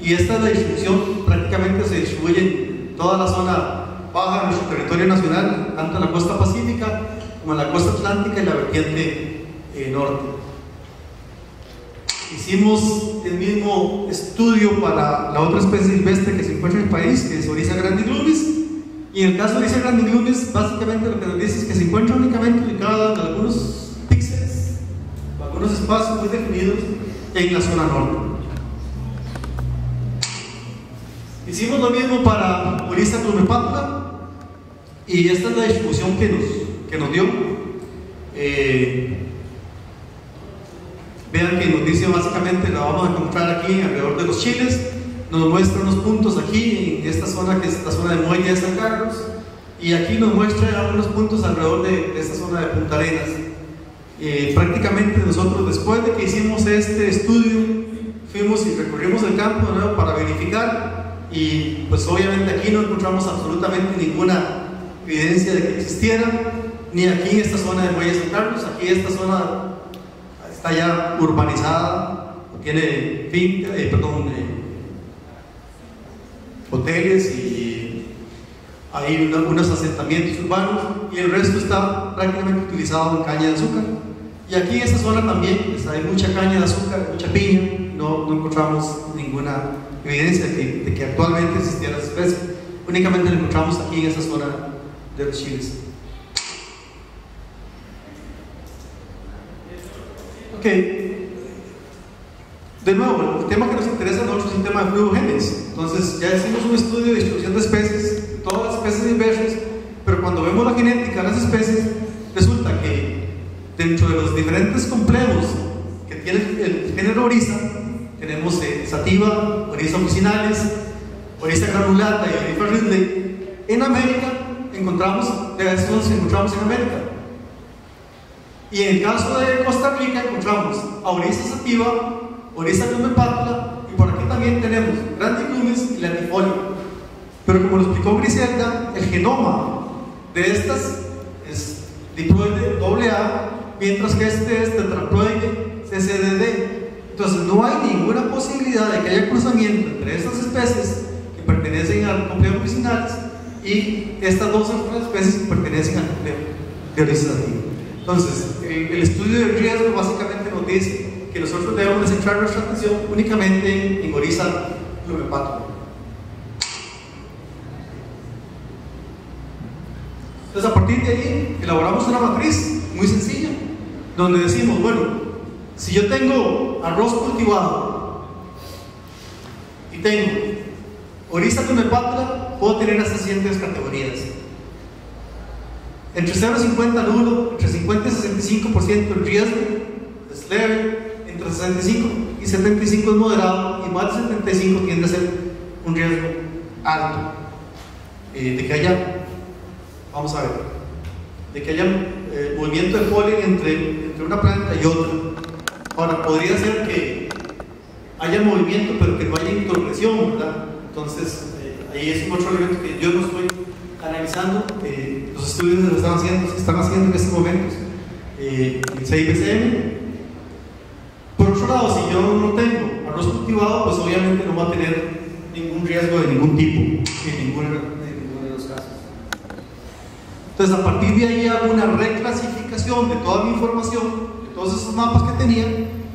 Y esta es la distribución, prácticamente se distribuye en toda la zona baja de nuestro territorio nacional, tanto en la costa pacífica como en la costa atlántica y la vertiente norte. Hicimos el mismo estudio para la otra especie silvestre que se encuentra en el país, que es Orisa grandiglumis, y en el caso de Orisa grandiglumis, básicamente lo que nos dice es que se encuentra únicamente ubicada en algunos píxeles o algunos espacios muy definidos en la zona norte. Hicimos lo mismo para Orisa glumepátula, y esta es la distribución que nos dio. Vean que nos dice básicamente, la vamos a encontrar aquí alrededor de los chiles, nos muestra unos puntos aquí en esta zona que es la zona de Muelle de San Carlos, y aquí nos muestra algunos puntos alrededor de esta zona de Punta Arenas. Prácticamente nosotros, después de que hicimos este estudio, fuimos y recorrimos el campo de nuevo para verificar, y pues obviamente aquí no encontramos absolutamente ninguna evidencia de que existiera, ni aquí en esta zona de Muelle de San Carlos. Aquí esta zona está ya urbanizada, tiene hoteles y hay unos asentamientos urbanos, y el resto está prácticamente utilizado en caña de azúcar. Y aquí en esta zona también pues, hay mucha caña de azúcar, mucha piña. No encontramos ninguna evidencia de que actualmente existiera esa especie. Únicamente la encontramos aquí en esta zona de los chiles. Ok, de nuevo, el tema que nos interesa a nosotros es el tema de fluogenes. Entonces ya hicimos un estudio de distribución de especies, todas las especies inversas, pero cuando vemos la genética de las especies, resulta que dentro de los diferentes complejos que tiene el género Oryza, tenemos sativa, Oryza officinalis, Oryza granulata y Oryza ridley. En América encontramos, de estos nos encontramos en América. Y en el caso de Costa Rica encontramos a Oryza sativa, Oryza glumepátula, y por aquí también tenemos grandiclumis y latifolia. Pero como lo explicó Griselda, el genoma de estas es diploide AA, mientras que este es tetraploide CCDD. Entonces no hay ninguna posibilidad de que haya cruzamiento entre estas especies que pertenecen al complejo officinales y estas dos otras especies que pertenecen al complejo de Oryza sativa. Entonces, el estudio de riesgo básicamente nos dice que nosotros debemos centrar nuestra atención únicamente en Oryza glumepátula. Entonces, a partir de ahí, elaboramos una matriz muy sencilla, donde decimos, bueno, si yo tengo arroz cultivado y tengo Oryza glumepátula, puedo tener las siguientes categorías. Entre 0,50 nulo, entre 50 y 65% el riesgo es leve, entre 65 y 75 es moderado, y más de 75 tiende a ser un riesgo alto de que haya, vamos a ver, de que haya movimiento de polen entre una planta y otra. Ahora, podría ser que haya movimiento pero que no haya intromisión, ¿verdad? Entonces, ahí es un otro elemento que yo no estoy analizando. Los estudios se están haciendo en estos momentos en 6BCM. Por otro lado, si yo no tengo arroz cultivado, pues obviamente no va a tener ningún riesgo de ningún tipo en ninguno de los casos. Entonces, a partir de ahí hago una reclasificación de toda mi información, de todos esos mapas que tenía,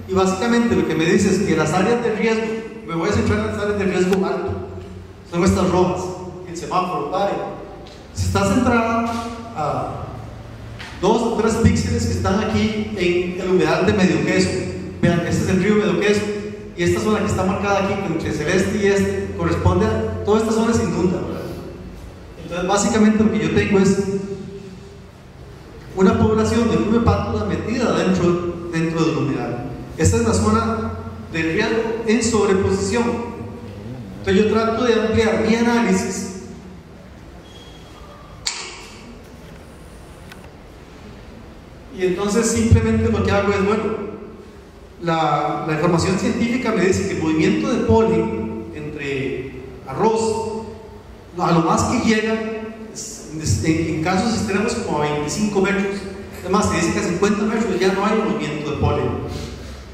y básicamente lo que me dice es que las áreas de riesgo, me voy a centrar en las áreas de riesgo alto, son estas rojas, el semáforo verde. Si está centrada a 2 o 3 píxeles que están aquí en el humedal de Medio Queso. Vean, este es el río Medio Queso, y esta zona que está marcada aquí entre celeste y este corresponde a toda esta zona se inunda, ¿verdad? Entonces básicamente lo que yo tengo es una población de glumepátula metida dentro del humedal. Esta es la zona de riesgo en sobreposición. Entonces yo trato de ampliar mi análisis y entonces simplemente lo que hago es, bueno, la información científica me dice que el movimiento de polen entre arroz, a lo más que llega en casos extremos como a 25 metros. Además, se dice que a 50 metros ya no hay movimiento de polen.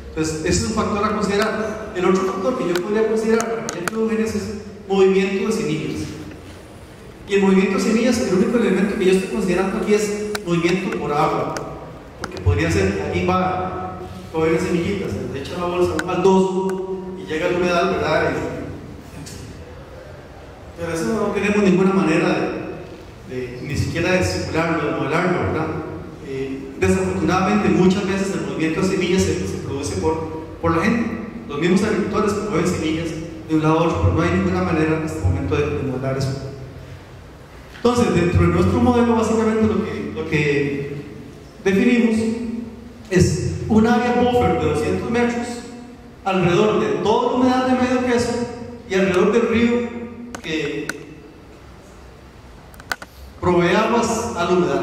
Entonces, ese es un factor a considerar. El otro factor que yo podría considerar para el fluogenes es movimiento de semillas. Y el movimiento de semillas, el único elemento que yo estoy considerando aquí es movimiento por agua. Porque podría ser, ahí va, coger semillitas, se echa la bolsa un baldoso y llega al humedal, ¿verdad? Pero eso no tenemos ninguna manera ni siquiera de simularlo, de modelarlo, ¿verdad? Desafortunadamente, muchas veces el movimiento de semillas se produce por la gente. Los mismos agricultores que mueven semillas de un lado a otro, pero no hay ninguna manera en este momento de modelar eso. Entonces, dentro de nuestro modelo, básicamente lo que definimos es un área buffer de 200 metros alrededor de toda la humedad de medio queso y alrededor del río que provee aguas a la humedad.